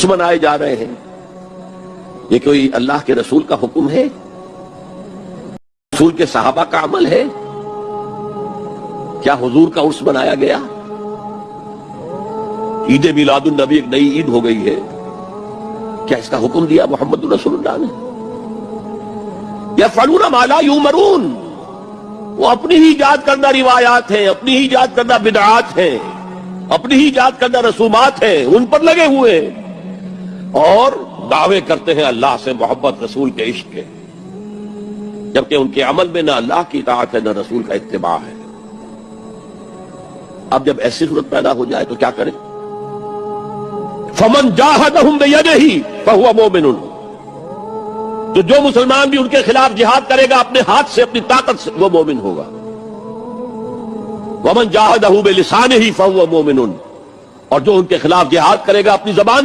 عرس منائے جا رہے ہیں، یہ کوئی اللہ کے رسول کا حکم ہے؟ رسول کے صحابہ کا عمل ہے؟ کیا حضور کا عرس منایا گیا؟ عید میلاد النبی ایک نئی عید ہو گئی ہے، کیا اس کا حکم دیا محمد رسول اللہ نے؟ یفعلون ما لا یؤمرون، وہ اپنی ہی ایجاد کردہ روایات ہیں، اپنی ہی ایجاد کردہ بدعات ہیں، اپنی ہی ایجاد کردہ رسومات ہیں، ان پر لگے ہوئے اور دعوے کرتے ہیں اللہ سے محبت، رسول کے عشق کے، جبکہ ان کے عمل میں نہ اللہ کی اطاعت ہے نہ رسول کا اتباع ہے۔ اب جب ایسی صورت پیدا ہو جائے تو کیا کریں؟ فمن جاہدہم بیدہ فہو مومن، تو جو مسلمان بھی ان کے خلاف جہاد کرے گا اپنے ہاتھ سے، اپنی طاقت سے، وہ مومن ہوگا۔ ومن جاہدہ بلسانہ فہو مومن، اور جو ان کے خلاف جہاد کرے گا اپنی زبان سے